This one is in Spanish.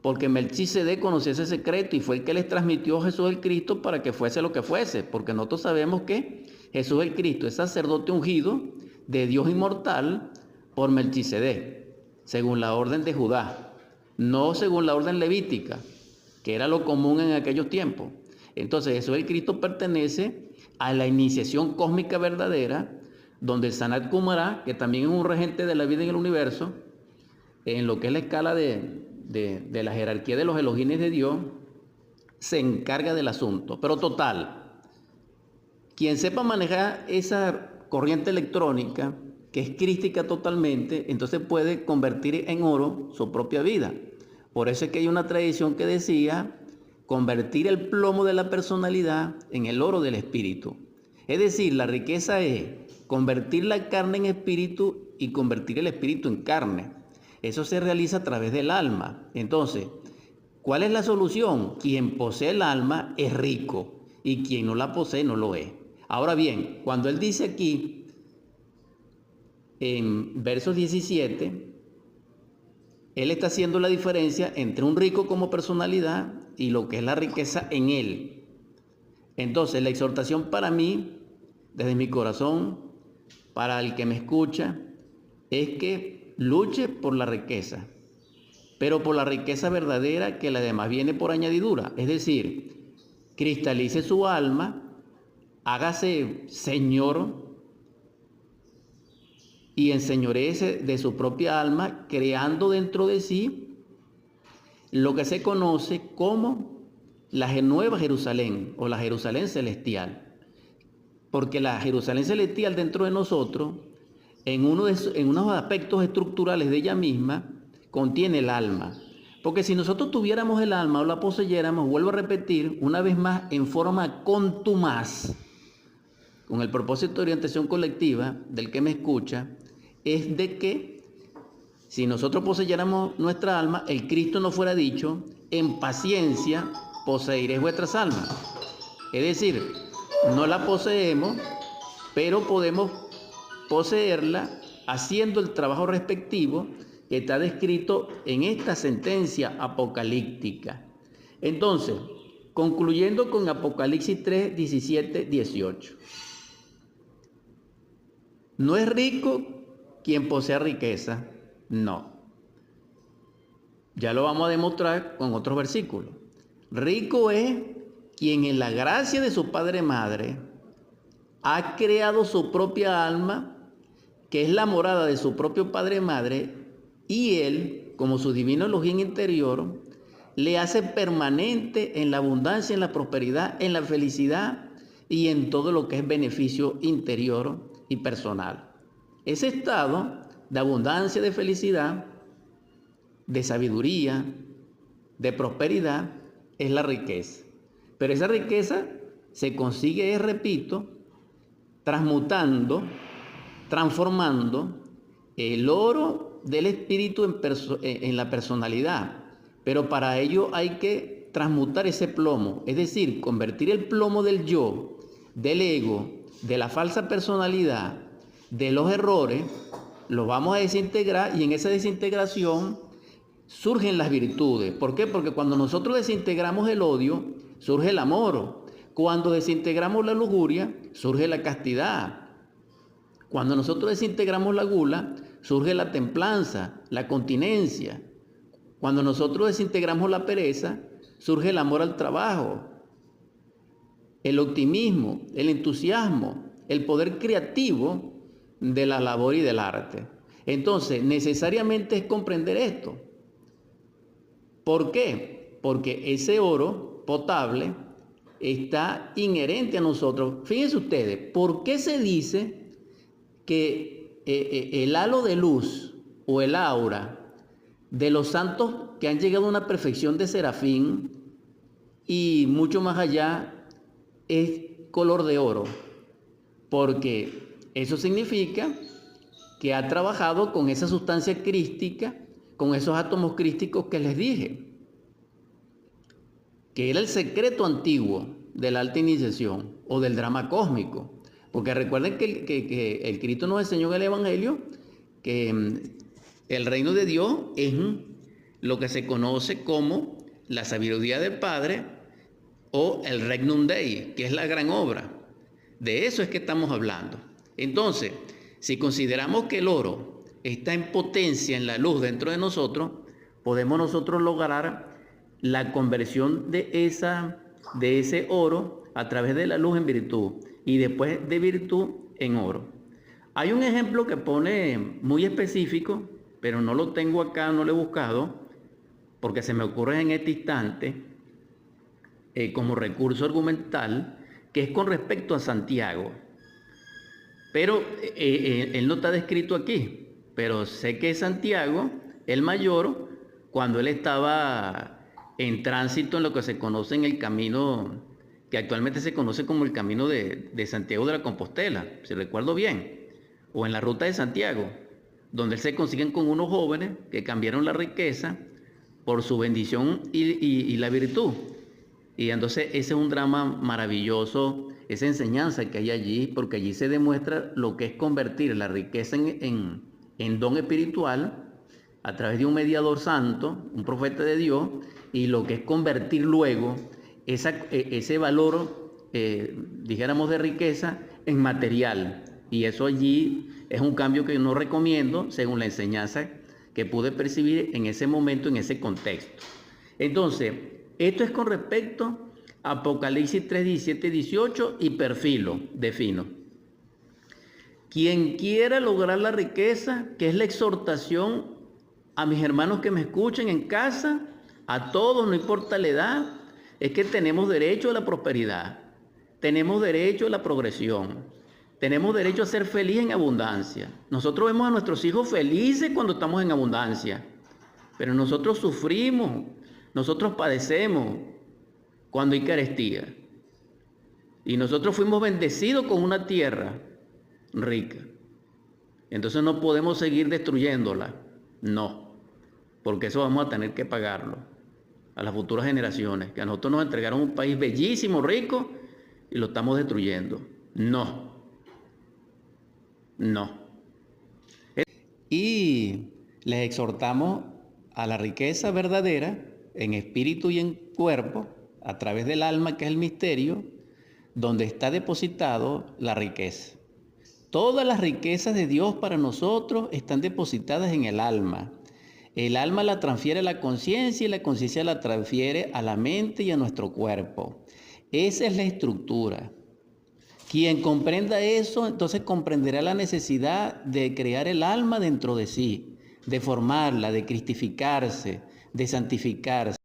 porque Melquisedec conocía ese secreto y fue el que les transmitió a Jesús el Cristo para que fuese lo que fuese, porque nosotros sabemos que Jesús el Cristo es sacerdote ungido de Dios inmortal por Melquisedec, según la orden de Judá, no según la orden levítica, que era lo común en aquellos tiempos. Entonces Jesús el Cristo pertenece a la iniciación cósmica verdadera, donde Sanat Kumara, que también es un regente de la vida en el universo, en lo que es la escala de la jerarquía de los elogines de Dios, se encarga del asunto. Pero total, quien sepa manejar esa corriente electrónica, que es crística totalmente, entonces puede convertir en oro su propia vida. Por eso es que hay una tradición que decía convertir el plomo de la personalidad en el oro del espíritu. Es decir, la riqueza es convertir la carne en espíritu y convertir el espíritu en carne. Eso se realiza a través del alma. Entonces, ¿cuál es la solución? Quien posee el alma es rico y quien no la posee no lo es. Ahora bien, cuando él dice aquí, en versos 17, él está haciendo la diferencia entre un rico como personalidad y lo que es la riqueza en él. Entonces, la exhortación para mí, desde mi corazón, para el que me escucha, es que luche por la riqueza, pero por la riqueza verdadera que la demás viene por añadidura. Es decir, cristalice su alma, hágase señor y enseñorece de su propia alma, creando dentro de sí lo que se conoce como la Nueva Jerusalén o la Jerusalén celestial. Porque la Jerusalén celestial dentro de nosotros, en unos aspectos estructurales de ella misma, contiene el alma. Porque si nosotros tuviéramos el alma o la poseyéramos, vuelvo a repetir, una vez más en forma contumaz, con el propósito de orientación colectiva del que me escucha, es de que si nosotros poseyéramos nuestra alma, el Cristo nos fuera dicho, en paciencia poseeréis vuestras almas. Es decir, no la poseemos, pero podemos poseerla haciendo el trabajo respectivo que está descrito en esta sentencia apocalíptica. Entonces, concluyendo con Apocalipsis 3, 17, 18. No es rico quien posea riqueza, no. Ya lo vamos a demostrar con otros versículos. Rico es quien en la gracia de su padre y madre ha creado su propia alma, que es la morada de su propio padre y madre, y él, como su divino Elohim interior, le hace permanente en la abundancia, en la prosperidad, en la felicidad y en todo lo que es beneficio interior y personal. Ese estado de abundancia, de felicidad, de sabiduría, de prosperidad, es la riqueza. Pero esa riqueza se consigue, repito, transmutando, transformando el oro del espíritu en la personalidad. Pero para ello hay que transmutar ese plomo, es decir, convertir el plomo del yo, del ego, de la falsa personalidad, de los errores, los vamos a desintegrar y en esa desintegración surgen las virtudes. ¿Por qué? Porque cuando nosotros desintegramos el odio, surge el amor. Cuando desintegramos la lujuria, surge la castidad. Cuando nosotros desintegramos la gula, surge la templanza, la continencia. Cuando nosotros desintegramos la pereza, surge el amor al trabajo, el optimismo, el entusiasmo, el poder creativo de la labor y del arte. Entonces, necesariamente es comprender esto. ¿Por qué? Porque ese oro potable está inherente a nosotros. Fíjense ustedes, ¿por qué se dice que el halo de luz o el aura de los santos que han llegado a una perfección de serafín y mucho más allá es color de oro? Porque eso significa que ha trabajado con esa sustancia crística, con esos átomos crísticos que les dije, que era el secreto antiguo de la alta iniciación o del drama cósmico. Porque recuerden que el Cristo nos enseñó en el Evangelio que el reino de Dios es lo que se conoce como la sabiduría del Padre o el Regnum Dei, que es la gran obra. De eso es que estamos hablando. Entonces, si consideramos que el oro está en potencia en la luz dentro de nosotros, podemos nosotros lograr la conversión de ese oro a través de la luz en virtud y después de virtud en oro. Hay un ejemplo que pone muy específico, pero no lo tengo acá, no lo he buscado, porque se me ocurre en este instante como recurso argumental, que es con respecto a Santiago. Pero él no está descrito aquí, pero sé que Santiago, el mayor, cuando él estaba en tránsito en lo que se conoce en el camino, que actualmente se conoce como el camino de Santiago de la Compostela, si recuerdo bien, o en la ruta de Santiago, donde él se consiguen con unos jóvenes que cambiaron la riqueza por su bendición y la virtud. Y entonces ese es un drama maravilloso, esa enseñanza que hay allí, porque allí se demuestra lo que es convertir la riqueza en don espiritual a través de un mediador santo, un profeta de Dios, y lo que es convertir luego ese valor, dijéramos, de riqueza en material. Y eso allí es un cambio que yo no recomiendo según la enseñanza que pude percibir en ese momento, en ese contexto. Entonces, esto es con respecto a Apocalipsis 3, 17, 18 y perfilo, defino. Quien quiera lograr la riqueza, que es la exhortación a mis hermanos que me escuchen en casa, a todos, no importa la edad, es que tenemos derecho a la prosperidad, tenemos derecho a la progresión, tenemos derecho a ser felices en abundancia. Nosotros vemos a nuestros hijos felices cuando estamos en abundancia, pero nosotros sufrimos, nosotros padecemos cuando hay carestía. Y nosotros fuimos bendecidos con una tierra rica. Entonces no podemos seguir destruyéndola. No, porque eso vamos a tener que pagarlo a las futuras generaciones, que a nosotros nos entregaron un país bellísimo, rico, y lo estamos destruyendo. No. Y les exhortamos a la riqueza verdadera en espíritu y en cuerpo, a través del alma, que es el misterio, donde está depositado la riqueza. Todas las riquezas de Dios para nosotros están depositadas en el alma. El alma la transfiere a la conciencia y la conciencia la transfiere a la mente y a nuestro cuerpo. Esa es la estructura. Quien comprenda eso, entonces comprenderá la necesidad de crear el alma dentro de sí, de formarla, de cristificarse, de santificarse.